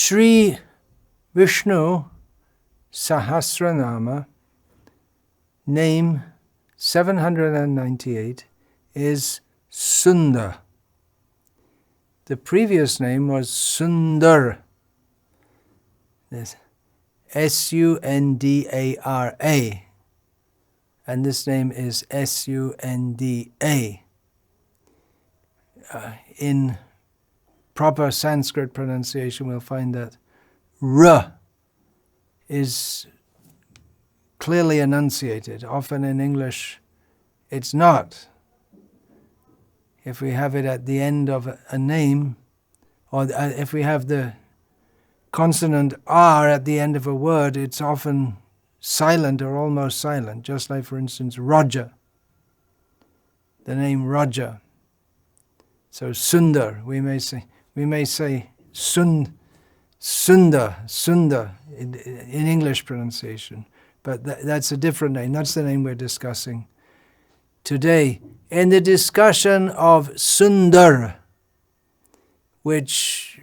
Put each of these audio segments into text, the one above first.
Shri Vishnu Sahasranama, name 798, is Sundar. The previous name was Sundar. S-U-N-D-A-R-A. And this name is S-U-N-D-A. In proper Sanskrit pronunciation, we'll find that R is clearly enunciated. Often in English, it's not. If we have it at the end of a name, or if we have the consonant R at the end of a word, it's often silent or almost silent, just like, for instance, Roger. The name Roger. So Sundar, we may say Sundar in English pronunciation, but that's a different name. That's the name we're discussing today. In the discussion of Sundar, which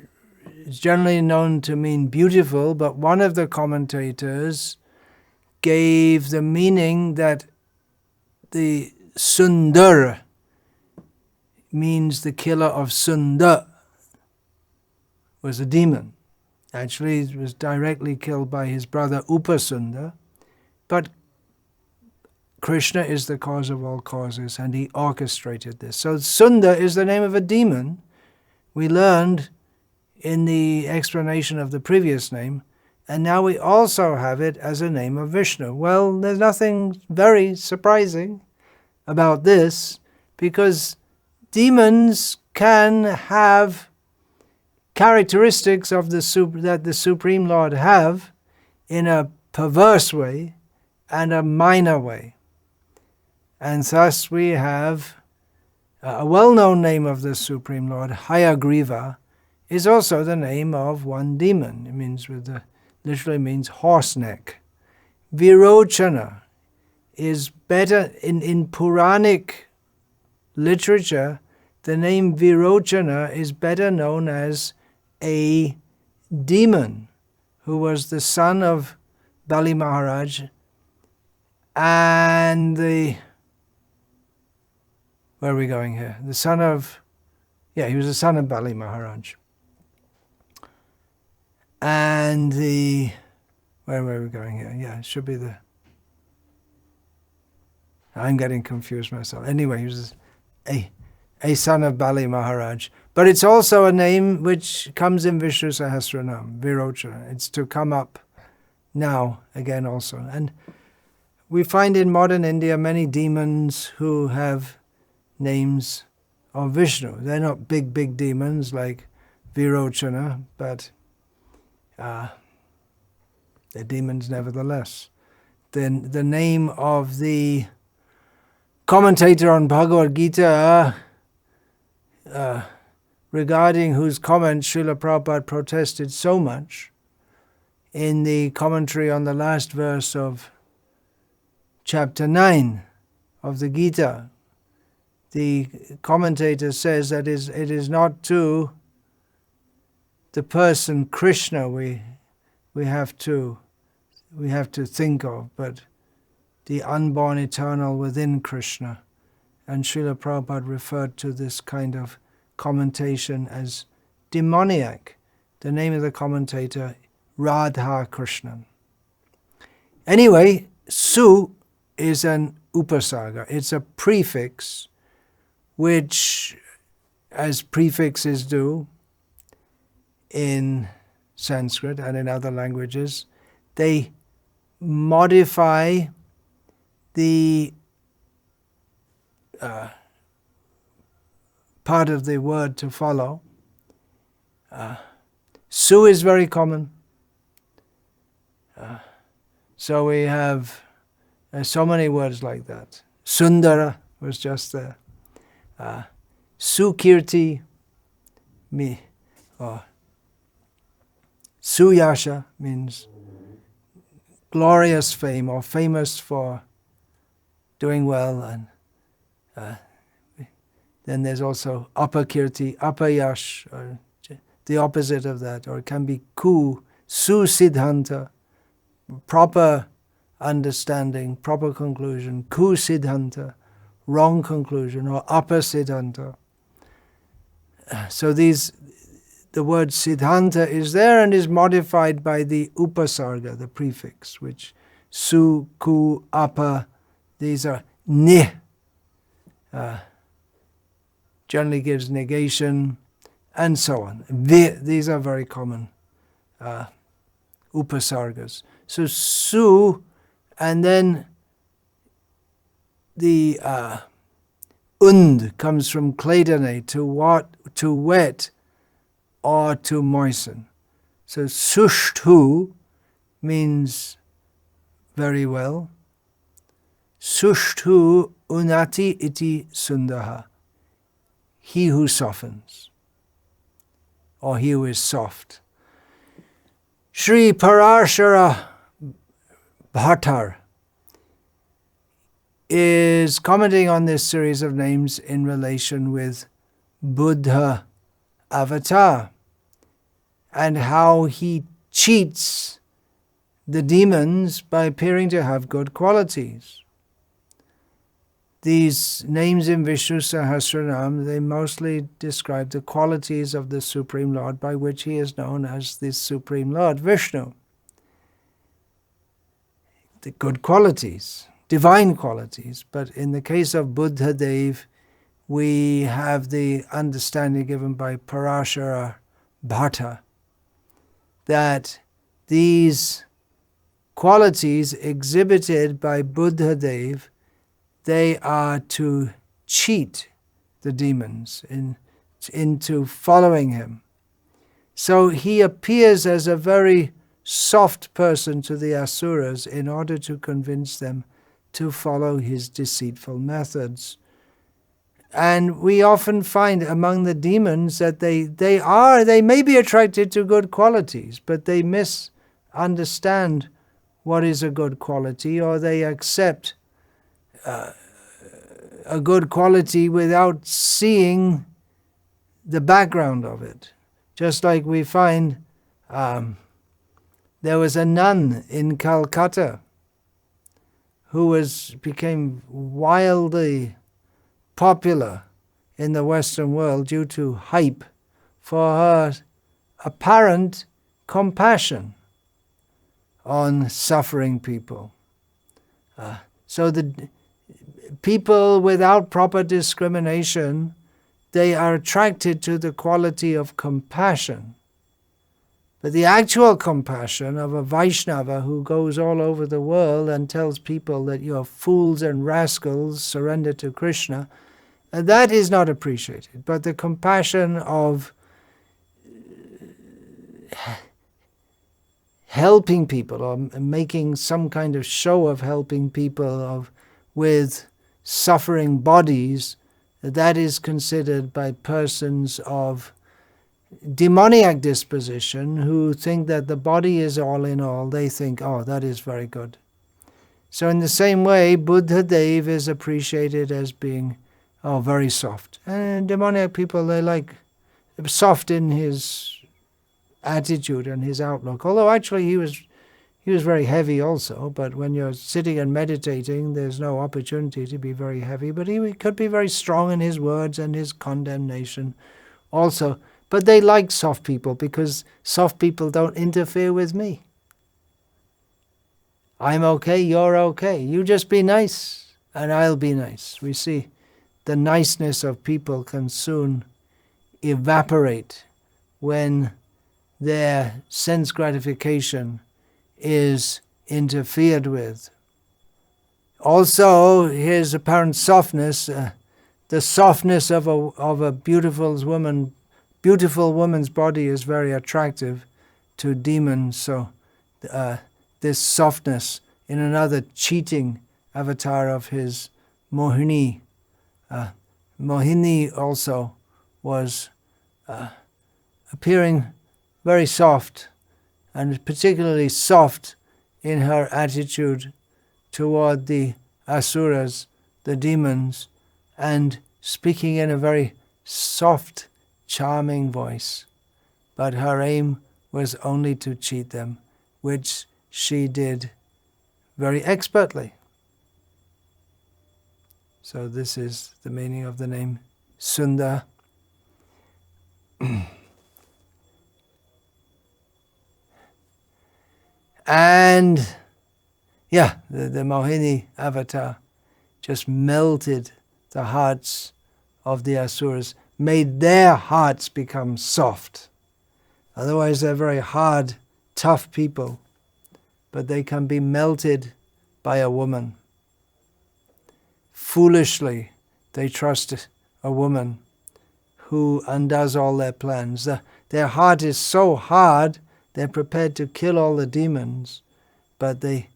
is generally known to mean beautiful, but one of the commentators gave the meaning that the Sundar means the killer of Sundar was a demon. Actually, he was directly killed by his brother Upasundar, but Krishna is the cause of all causes, and he orchestrated this. So Sundar is the name of a demon. We learned in the explanation of the previous name, and now we also have it as a name of Vishnu. Well, there's nothing very surprising about this, because demons can have characteristics of that the Supreme Lord have in a perverse way and a minor way. And thus we have a well-known name of the Supreme Lord, Hayagriva, is also the name of one demon. It means literally means horse neck. Virochana is better in Puranic literature. The name Virochana is better known as a demon who was the son of Bali Maharaj and where are we going here? He was the son of Bali Maharaj. And where were we going here? Yeah, it should be I'm getting confused myself. Anyway, he was a son of Bali Maharaj. But it's also a name which comes in Vishnu Sahasranama, Virochana. It's to come up now again also. And we find in modern India many demons who have names of Vishnu. They're not big demons like Virochana, but they're demons nevertheless. Then the name of the commentator on Bhagavad Gita, regarding whose comments Srila Prabhupada protested so much, in the commentary on the last verse of chapter 9 of the Gita, the commentator says that it is not to the person Krishna we have to think of, but the unborn eternal within Krishna. And Srila Prabhupada referred to this kind of commentation as demoniac. The name of the commentator, Radha Krishnan. Anyway, Su is an upasaga. It's a prefix which, as prefixes do in Sanskrit and in other languages, they modify the part of the word to follow. Su is very common. So we have so many words like that. Sundara was just there. Sukirti, Suyasha means glorious fame or famous for doing well. And then there's also Apakirti, Apayash, or the opposite of that, or it can be Su-Siddhanta, proper understanding, proper conclusion, Ku-Siddhanta, wrong conclusion, or Upper Siddhanta. So the word Siddhanta is there and is modified by the Upasarga, the prefix, which Su, Ku, Upper, these are Ni, generally gives negation, and so on. These are very common upasargas. So Su, and then the Und comes from kledane, to wet or to moisten. So Sushtu means very well. Sushtu unati iti sundaha, he who softens, or he who is soft. Sri Parashara Bhattar is commenting on this series of names in relation with Buddha avatar and how he cheats the demons by appearing to have good qualities. These names in Vishnu Sahasranama, they mostly describe the qualities of the Supreme Lord, by which he is known as the Supreme Lord, Vishnu. The good qualities, divine qualities. But in the case of Buddha Dev, we have the understanding given by Parashara Bhatta that these qualities exhibited by Buddha Dev, they are to cheat the demons into following him. So he appears as a very soft person to the asuras in order to convince them to follow his deceitful methods. And we often find among the demons that they may be attracted to good qualities, but they misunderstand what is a good quality, or they accept a good quality without seeing the background of it. Just like we find there was a nun in Calcutta who became wildly popular in the Western world due to hype for her apparent compassion on suffering people. So the people without proper discrimination, they are attracted to the quality of compassion. But the actual compassion of a Vaishnava who goes all over the world and tells people that you're fools and rascals, surrender to Krishna, that is not appreciated. But the compassion of helping people, or making some kind of show of helping people with suffering bodies, that is considered by persons of demoniac disposition who think that the body is all in all. They think, oh, that is very good. So in the same way, Buddha Dev is appreciated as being very soft. And demoniac people, they like soft in his attitude and his outlook. Although actually he was very heavy also, but when you're sitting and meditating, there's no opportunity to be very heavy. But he could be very strong in his words and his condemnation also. But they like soft people because soft people don't interfere with me. I'm okay, you're okay. You just be nice and I'll be nice. We see the niceness of people can soon evaporate when their sense gratification is interfered with. Also, his apparent softness, the softness of a beautiful woman's body is very attractive to demons. So this softness in another cheating avatar of his, Mohini. Mohini also was appearing very soft, and particularly soft in her attitude toward the asuras, the demons, and speaking in a very soft, charming voice. but her aim was only to cheat them, which she did very expertly. So this is the meaning of the name Sundah. And the Mohini avatar just melted the hearts of the Asuras, made their hearts become soft. Otherwise they're very hard, tough people, but they can be melted by a woman. Foolishly, they trust a woman who undoes all their plans. Their heart is so hard, they're prepared to kill all the demons, but they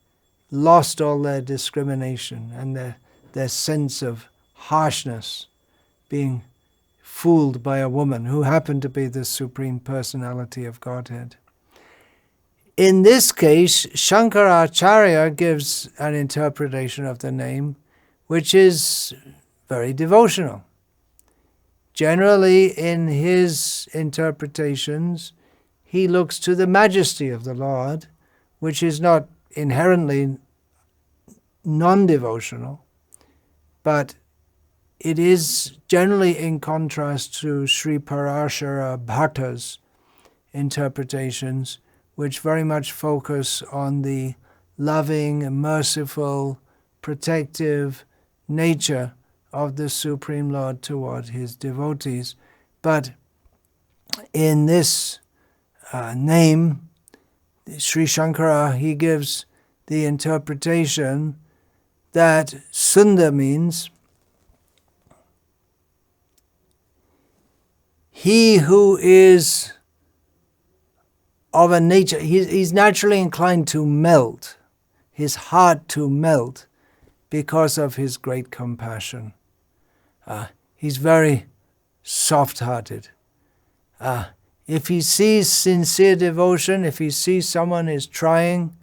lost all their discrimination and their sense of harshness, being fooled by a woman who happened to be the Supreme Personality of Godhead. In this case, Shankaracharya gives an interpretation of the name which is very devotional. Generally, in his interpretations, he looks to the majesty of the Lord, which is not inherently non-devotional, but it is generally in contrast to Sri Parashara Bhatta's interpretations, which very much focus on the loving, merciful, protective nature of the Supreme Lord toward his devotees. But in this name, Sri Shankara, he gives the interpretation that Sundar means he who is of a nature, he's naturally inclined to melt, his heart to melt because of his great compassion. He's very soft-hearted. If he sees sincere devotion, if he sees someone is trying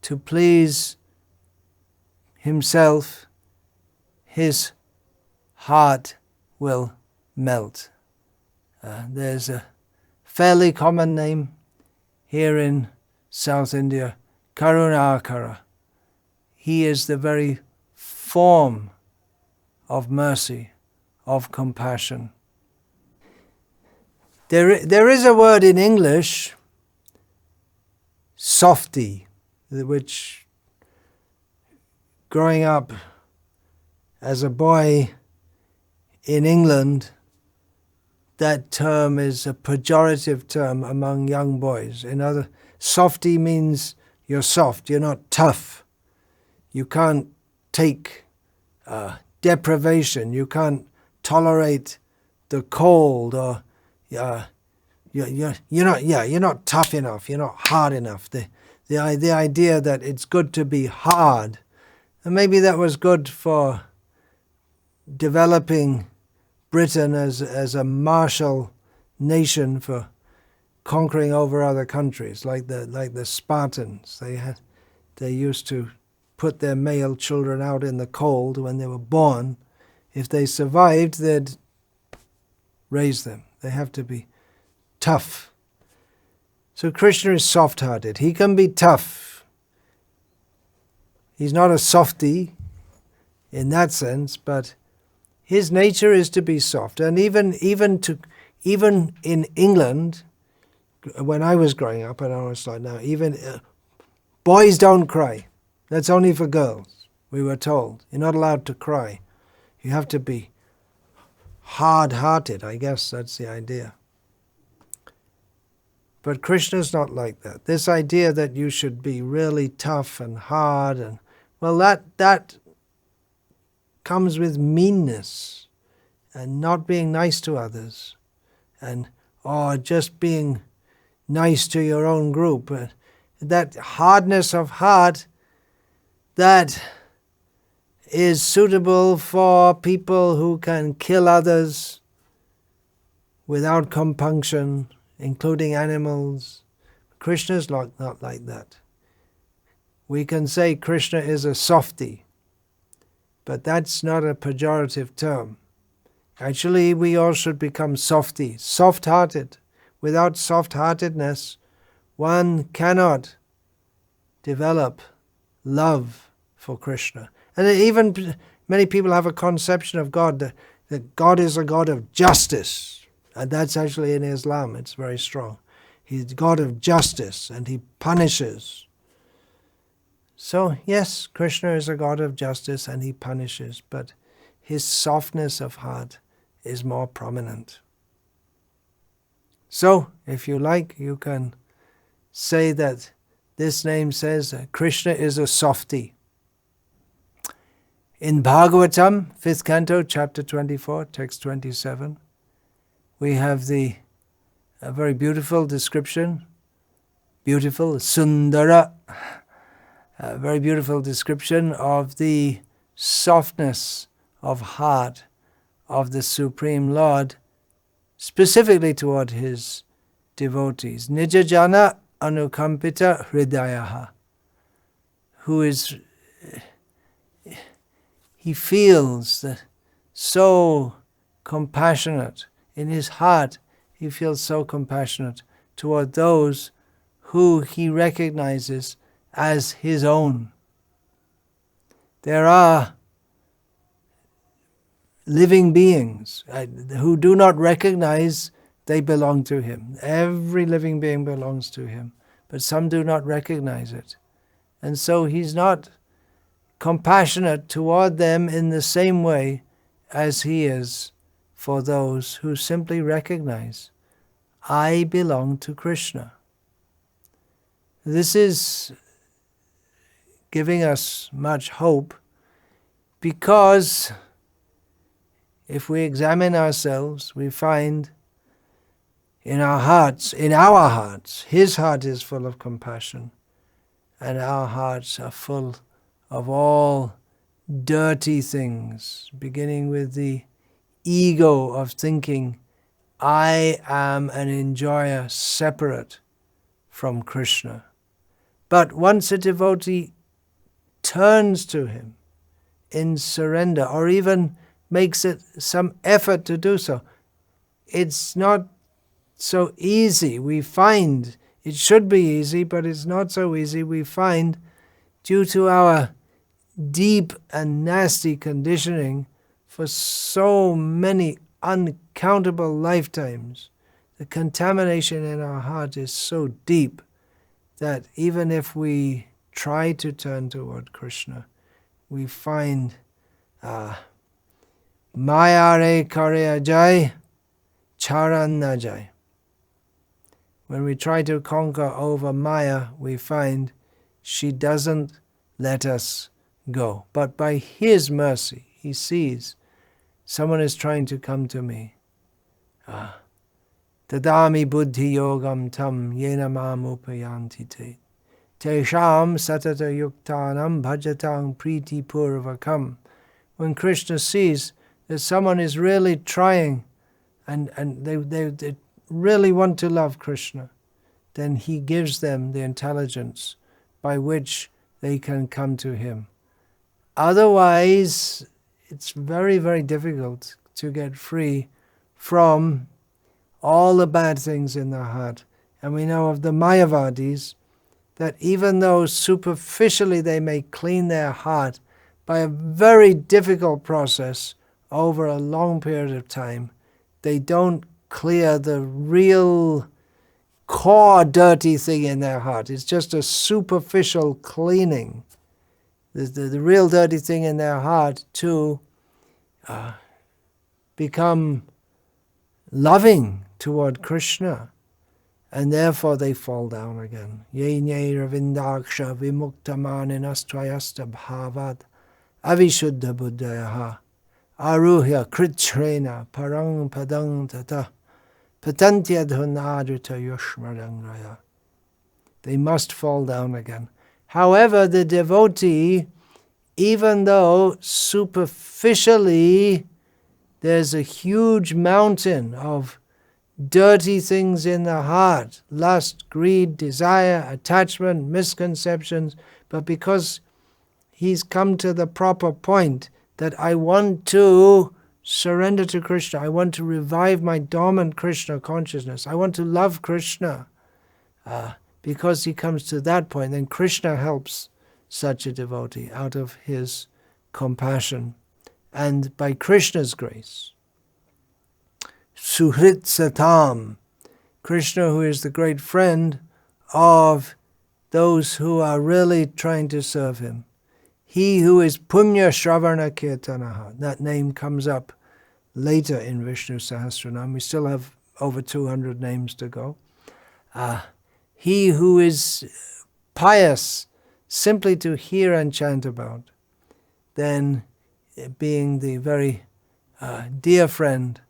to please himself, his heart will melt. There's a fairly common name here in South India, Karunakara. He is the very form of mercy, of compassion. There is a word in English, softy, which growing up as a boy in England, that term is a pejorative term among young boys. Softy means you're soft, you're not tough. You can't take deprivation, you can't tolerate the cold, or you're not tough enough, you're not hard enough. The idea that it's good to be hard, and maybe that was good for developing Britain as a martial nation for conquering over other countries, like the Spartans. They used to put their male children out in the cold when they were born. If they survived, they'd raise them. They have to be tough. So Krishna is soft-hearted. He can be tough. He's not a softy in that sense, but his nature is to be soft. And even in England, when I was growing up, and I was like now, even boys don't cry. That's only for girls, we were told. You're not allowed to cry. You have to be hard-hearted, I guess that's the idea. But Krishna's not like that. This idea that you should be really tough and hard, and well, that comes with meanness and not being nice to others, and just being nice to your own group. That hardness of heart, that is suitable for people who can kill others without compunction, including animals. Krishna's not like that. We can say Krishna is a softy, but that's not a pejorative term. Actually, we all should become softy, soft-hearted. without soft-heartedness, one cannot develop love for Krishna. And even many people have a conception of God, that God is a God of justice. And that's actually in Islam, it's very strong. He's God of justice and he punishes. So yes, Krishna is a God of justice and he punishes, but his softness of heart is more prominent. So, if you like, you can say that this name says that Krishna is a softy. In Bhagavatam, 5th canto, chapter 24, text 27, we have a very beautiful description, Sundara, a very beautiful description of the softness of heart of the Supreme Lord, specifically toward his devotees. Nijajana anukampita hridayaha, he feels that so compassionate. In his heart, he feels so compassionate toward those who he recognizes as his own. There are living beings who do not recognize they belong to him. Every living being belongs to him, but some do not recognize it. And so he's not compassionate toward them in the same way as he is for those who simply recognize, I belong to Krishna. This is giving us much hope, because if we examine ourselves, we find in our hearts, his heart is full of compassion, and our hearts are full of all dirty things, beginning with the ego of thinking, I am an enjoyer separate from Krishna. But once a devotee turns to him in surrender, or even makes it some effort to do so, it's not so easy. We find it should be easy, but it's not so easy. We find, due to our deep and nasty conditioning for so many uncountable lifetimes, the contamination in our heart is so deep that even if we try to turn toward Krishna, we find Maya re kare ajay, charan na jai. When we try to conquer over Maya, we find she doesn't let us go. But by his mercy, he sees someone is trying to come to me. Tadami buddhi yogam tam yena mam upayanti te. Tesham satata yuktanam bhajatam priti purvakam. When Krishna sees that someone is really trying and they really want to love Krishna, then he gives them the intelligence by which they can come to him. Otherwise, it's very, very difficult to get free from all the bad things in the heart. And we know of the Mayavadis that even though superficially they may clean their heart by a very difficult process over a long period of time, they don't clear the real core dirty thing in their heart. It's just a superficial cleaning. The real dirty thing in their heart to become loving toward Krishna, and therefore they fall down again. Ye nye ravindaksha vimuktamaninas bhavad avishuddha buddhayaha aruhya kritrena parang padang tata patantyadhunadrita yushmadangraya. They must fall down again. However, the devotee, even though superficially there's a huge mountain of dirty things in the heart, lust, greed, desire, attachment, misconceptions, but because he's come to the proper point that I want to surrender to Krishna. I want to revive my dormant Krishna consciousness. I want to love Krishna. Because he comes to that point, then Krishna helps such a devotee out of his compassion. And by Krishna's grace, Suhrit Satam, Krishna, who is the great friend of those who are really trying to serve him. He who is Punya Shravana Kirtanaha. That name comes up later in Vishnu Sahasranama. We still have over 200 names to go. He who is pious simply to hear and chant about, then being the very dear friend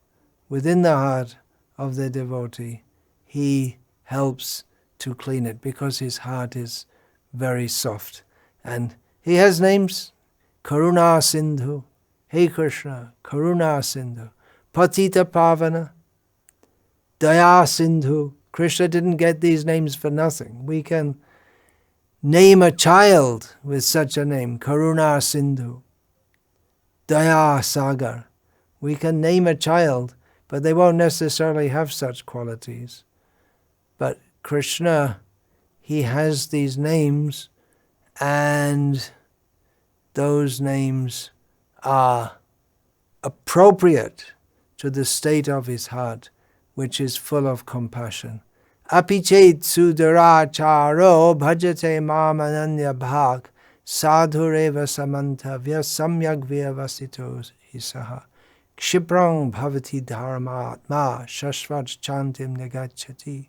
within the heart of the devotee, he helps to clean it because his heart is very soft. And he has names, Karuna Sindhu, Hey Krishna, Karuna Sindhu, Patita Pavana, Daya Sindhu. Krishna didn't get these names for nothing. We can name a child with such a name, Karuna Sindhu, Daya Sagar. We can name a child, but they won't necessarily have such qualities. But Krishna, he has these names, and those names are appropriate to the state of his heart, which is full of compassion. Apichet sudaracharo bhajate mam ananya bhag sadhureva samantavya samyak vyavasito hisaha kshiprang bhavati dharmatma shashvat chantim negachati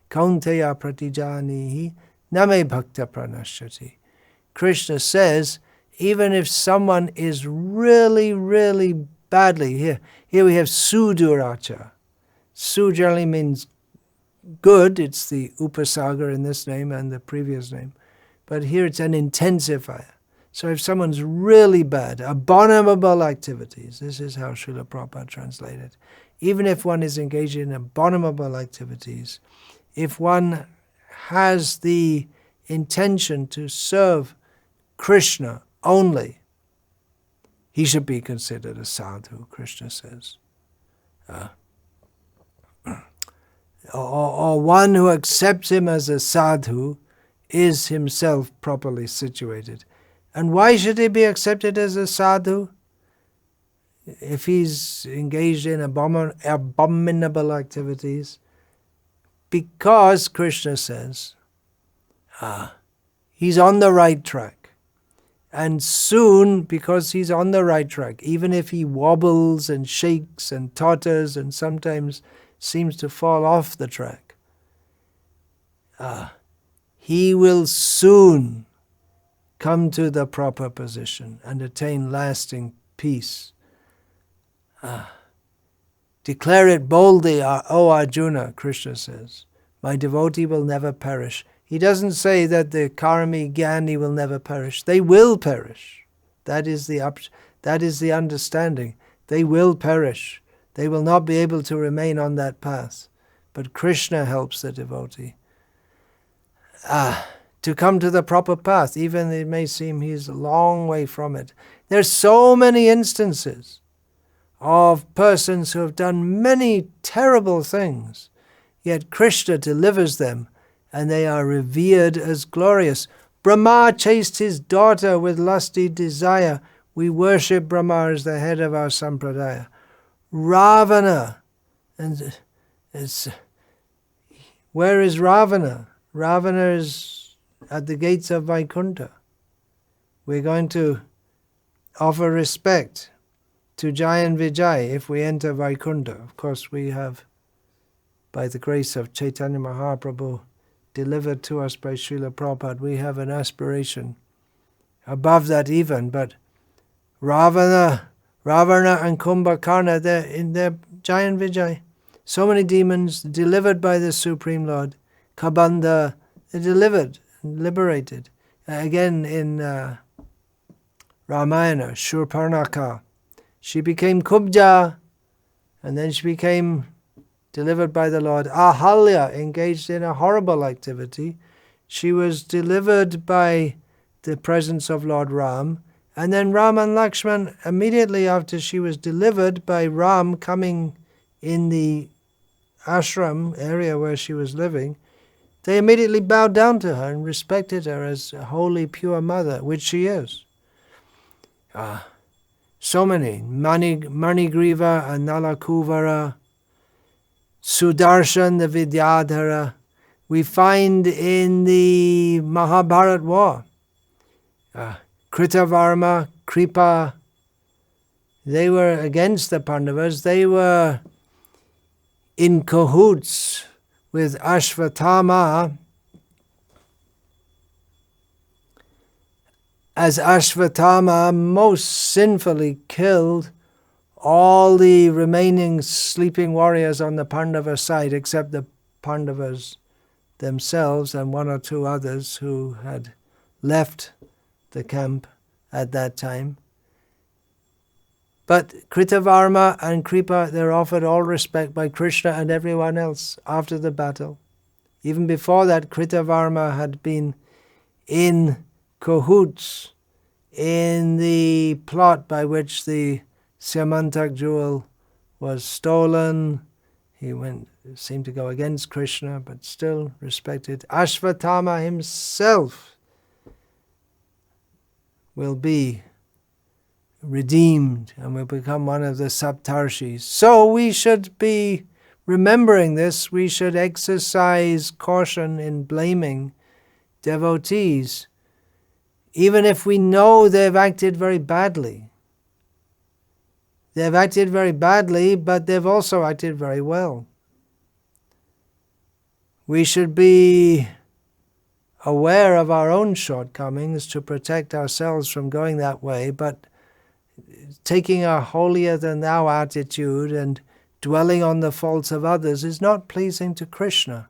kaunteya pratijanihi name bhakta pranashati. Krishna says, even if someone is really, really badly, here we have suduracha. Su generally means good. It's the upasaga in this name and the previous name. But here it's an intensifier. So if someone's really bad, abominable activities, this is how Srila Prabhupada translated. Even if one is engaged in abominable activities, if one has the intention to serve Krishna only, he should be considered a sadhu, Krishna says. Or one who accepts him as a sadhu is himself properly situated. And why should he be accepted as a sadhu? If he's engaged in abominable activities, because Krishna says, he's on the right track. And soon, because he's on the right track, even if he wobbles and shakes and totters and sometimes seems to fall off the track, he will soon come to the proper position and attain lasting peace. Declare it boldly, O Arjuna, Krishna says, my devotee will never perish. He doesn't say that the karmi gyani will never perish. They will perish. That is the understanding. They will perish. They will not be able to remain on that path. But Krishna helps the devotee to come to the proper path, even it may seem he's a long way from it. There's so many instances of persons who have done many terrible things, yet Krishna delivers them, and they are revered as glorious. Brahma chased his daughter with lusty desire. We worship Brahma as the head of our sampradaya. Ravana, and where is Ravana? Ravana is at the gates of Vaikuntha. We're going to offer respect to Jai and Vijay if we enter Vaikuntha. Of course, we have, by the grace of Chaitanya Mahaprabhu, delivered to us by Srila Prabhupada, we have an aspiration above that even, but Ravana and Kumbhakarna, they're in their Jai and Vijay. So many demons delivered by the Supreme Lord. Kabanda, they're delivered and liberated. Again in Ramayana, Shurparnaka, she became Kubja, and then she became delivered by the Lord. Ahalya engaged in a horrible activity. She was delivered by the presence of Lord Ram, And then Ram and Lakshman, immediately after she was delivered by Ram coming in the ashram area where she was living, they immediately bowed down to her and respected her as a holy, pure mother, which she is. So many. Manigriva and Nalakuvara, Sudarshan the Vidyadhara, we find in the Mahabharat war. Kritavarma, Kripa, they were against the Pandavas. They were in cahoots with Ashvatthama, as Ashvatthama most sinfully killed all the remaining sleeping warriors on the Pandava side, except the Pandavas themselves and one or two others who had left the camp at that time. But Kritavarma and Kripa, they're offered all respect by Krishna and everyone else after the battle. Even before that, Kritavarma had been in cahoots in the plot by which the Syamantak jewel was stolen. He seemed to go against Krishna, but still respected. Ashvatthama himself will be redeemed and will become one of the Saptarshis. So we should be remembering this. We should exercise caution in blaming devotees, even if we know they've acted very badly. They've acted very badly, but they've also acted very well. We should be aware of our own shortcomings to protect ourselves from going that way, but taking a holier-than-thou attitude and dwelling on the faults of others is not pleasing to Krishna.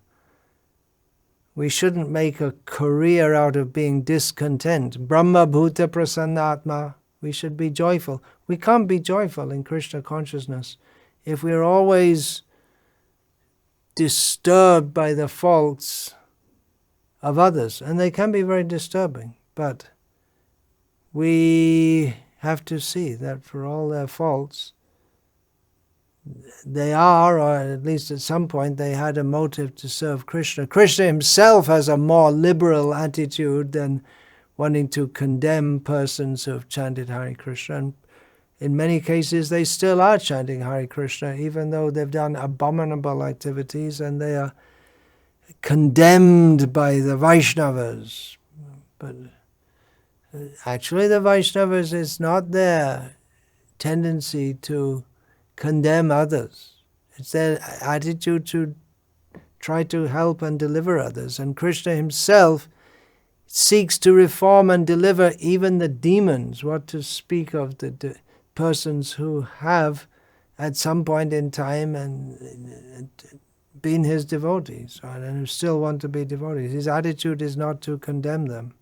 We shouldn't make a career out of being discontent. Brahma bhuta prasannatma. We should be joyful. We can't be joyful in Krishna consciousness if we're always disturbed by the faults of others. And they can be very disturbing, but we have to see that for all their faults, they are, or at least at some point, they had a motive to serve Krishna. Krishna himself has a more liberal attitude than wanting to condemn persons who have chanted Hare Krishna. And in many cases, they still are chanting Hare Krishna, even though they've done abominable activities and they are condemned by the Vaishnavas. But actually, the Vaishnavas, it's not their tendency to condemn others. It's their attitude to try to help and deliver others. And Krishna himself seeks to reform and deliver even the demons, what to speak of the persons who have at some point in time and been his devotees, right, and who still want to be devotees. His attitude is not to condemn them.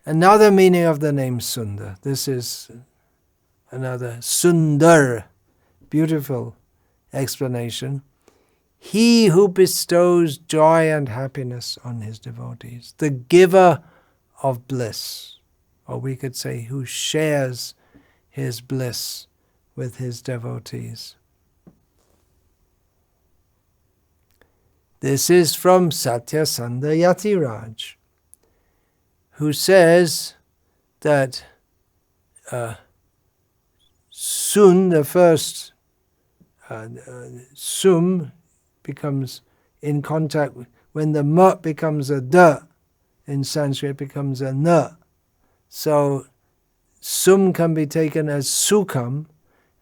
Another meaning of the name Sundar. This is another Sundar, beautiful explanation. He who bestows joy and happiness on his devotees, the giver of bliss, or we could say who shares his bliss with his devotees. This is from Satyasanda Yatiraj, who says that Sun, the first Sum, becomes in contact with, when the ma becomes a da, in Sanskrit becomes a na. So Sum can be taken as Sukham,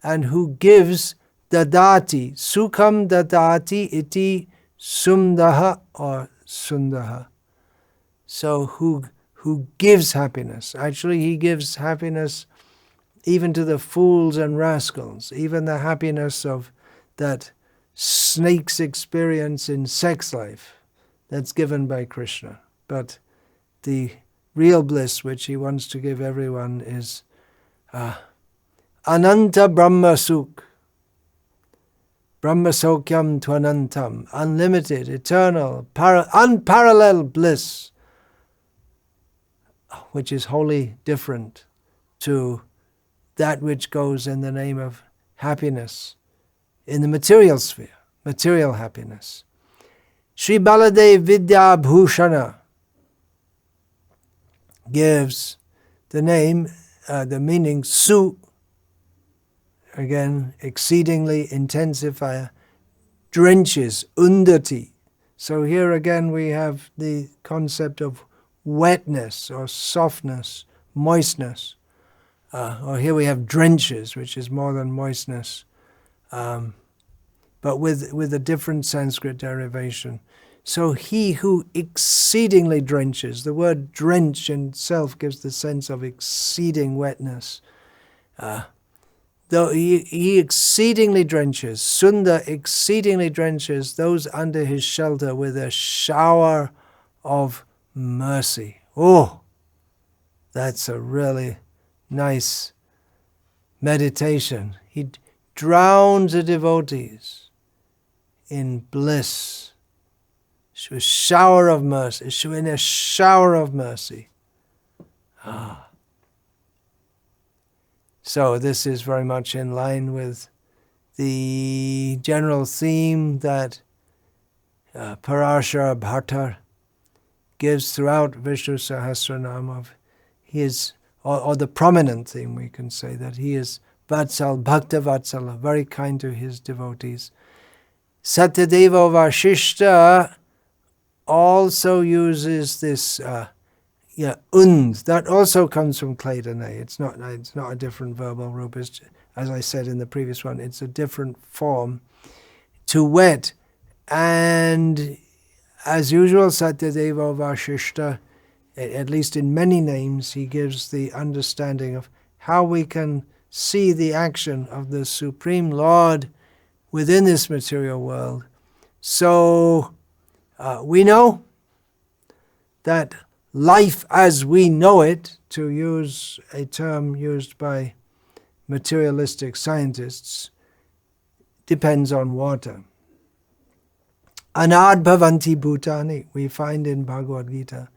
and who gives dadati. Sukham dadati iti Sundah or Sundaha. So who gives happiness. Actually, he gives happiness even to the fools and rascals, even the happiness of that snake's experience in sex life that's given by Krishna. But the real bliss which he wants to give everyone is Ananta Brahma Sukh, Brahma Sokyam Twanantam, unlimited, eternal, unparalleled bliss, which is wholly different to that which goes in the name of happiness in the material sphere, material happiness. Sri Baladev Vidya Bhushana gives the name, the meaning Su, again, exceedingly intensifier, drenches, undati. So here again we have the concept of wetness or softness, moistness. Or here we have drenches, which is more than moistness, but with a different Sanskrit derivation. So he who exceedingly drenches, the word drench in itself gives the sense of exceeding wetness. Though he exceedingly drenches, Sundar exceedingly drenches those under his shelter with a shower of mercy. Oh, that's a really nice meditation. He drowns the devotees in bliss. A shower of mercy. In a shower of mercy. So this is very much in line with the general theme that Parashara Bhatta gives throughout Vishnu Sahasranama. Or the prominent theme, we can say, that he is Vatsal, Bhakta Vatsala, very kind to his devotees. Satyadeva Vashishta also uses this that also comes from Kledane. It's not a different verbal root. As I said in the previous one, it's a different form. To wet. And as usual, Satyadeva Vashishta, at least in many names, he gives the understanding of how we can see the action of the Supreme Lord within this material world. So we know that life as we know it, to use a term used by materialistic scientists, depends on water. Anad bhavanti bhutani, we find in Bhagavad Gita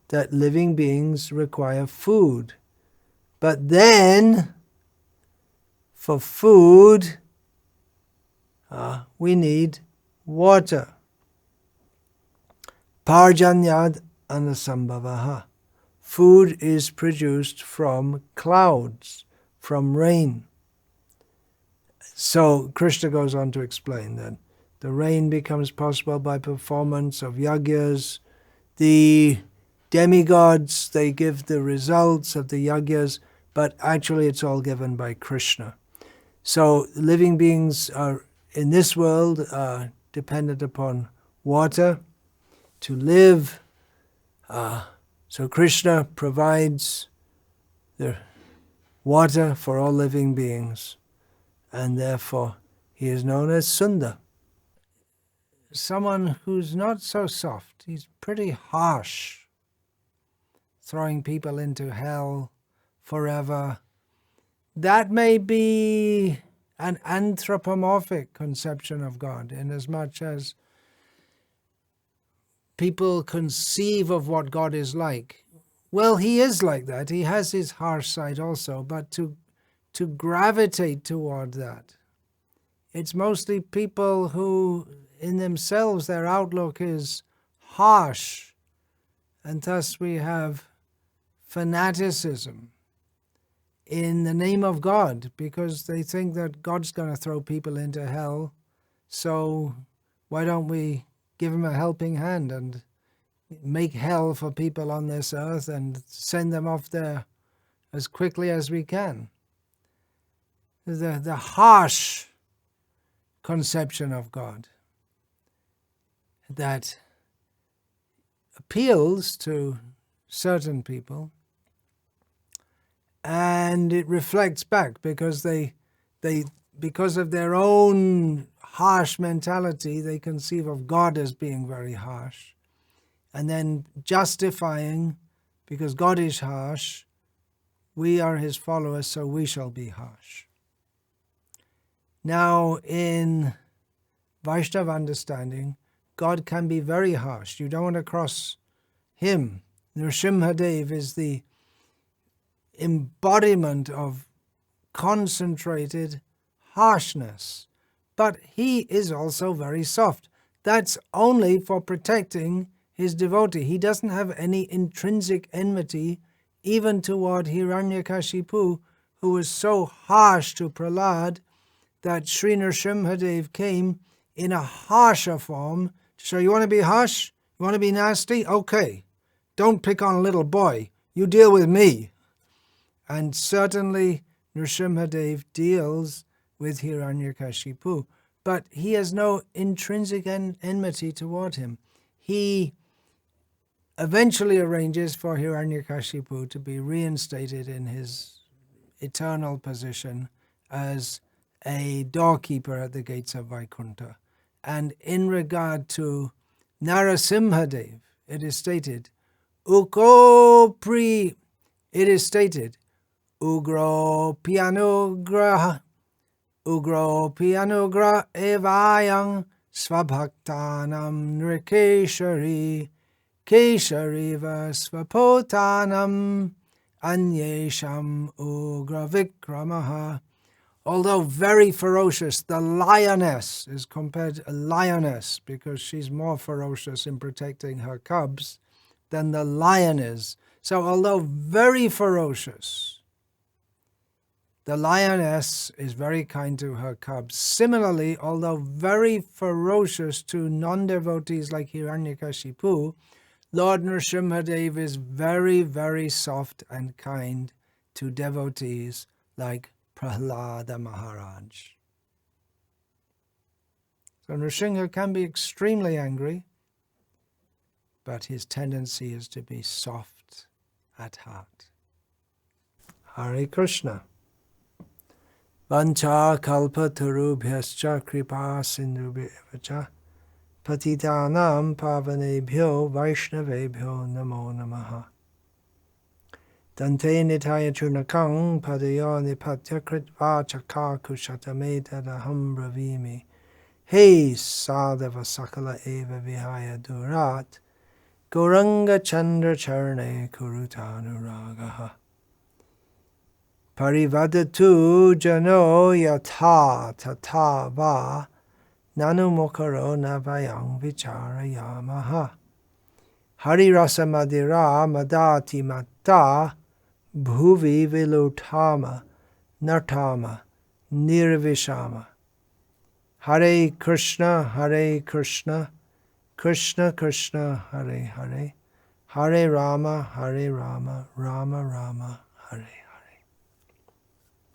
that living beings require food. But then, for food, we need water. Parjanyad anasambhavaha. Food is produced from clouds, from rain. So Krishna goes on to explain that the rain becomes possible by performance of yajnas. The demigods, they give the results of the yajnas, but actually it's all given by Krishna. So living beings are in this world dependent upon water to live. So Krishna provides the water for all living beings, and therefore he is known as Sundar. Someone who's not so soft, he's pretty harsh, throwing people into hell forever. That may be an anthropomorphic conception of God, inasmuch as people conceive of what God is like. Well, he is like that. He has his harsh side also, but to gravitate toward that, it's mostly people who, in themselves, their outlook is harsh, and thus we have fanaticism in the name of God, because they think that God's going to throw people into hell, so why don't we give him a helping hand and make hell for people on this earth and send them off there as quickly as we can. The harsh conception of God that appeals to certain people, and it reflects back because they because of their own harsh mentality, they conceive of God as being very harsh, and then justifying, because God is harsh, we are his followers, so we shall be harsh. Now, in Vaishnava understanding, God can be very harsh. You don't want to cross him. Nrsimhadev is the embodiment of concentrated harshness, but he is also very soft. That's only for protecting his devotee. He doesn't have any intrinsic enmity even toward Hiranyakashipu, who was so harsh to Prahlad that Sri Nrsimhadev came in a harsher form to show, you want to be harsh? You want to be nasty? Okay. Don't pick on a little boy. You deal with me. And certainly Nrsimhadev deals with Hiranyakashipu, but he has no intrinsic enmity toward him. He eventually arranges for Hiranyakashipu to be reinstated in his eternal position as a doorkeeper at the gates of Vaikuntha. And in regard to Narasimhadev, it is stated, Ugro pianugraha evayang svabhaktanam nrikeshari keshariva svapotanam anyesham ugra vikramaha. Although very ferocious, the lioness is compared to a lioness because she's more ferocious in protecting her cubs than the lion is. So although very ferocious, the lioness is very kind to her cubs. Similarly, although very ferocious to non-devotees like Hiranyakashipu, Lord Nrsimhadev is very, very soft and kind to devotees like Prahlada Maharaj. So Nrsimha can be extremely angry, but his tendency is to be soft at heart. Hare Krishna. Vancha kalpa tarubhyascha kripa sindhubhyacha patitanam pavanebhyo vaishnavebhyo namo namaha. Dante nitaya churnakang padayo nipatya kritva chakar kushatamedadaham bravimi. Hey sadhava sakala eva vihaya durat Gauranga Chandra Charane Kurutanuragaha. Parivadatu Jano Yatha Tata Va Nanu Mokaro Navayang Vichara Yamaha. Hari Rasa Madira Madati Mata Bhuvi Vilutama Nartama Nirvishama. Hare Krishna, Hare Krishna, Krishna Krishna, Hare Hare, Hare Rama, Rama Rama, Hare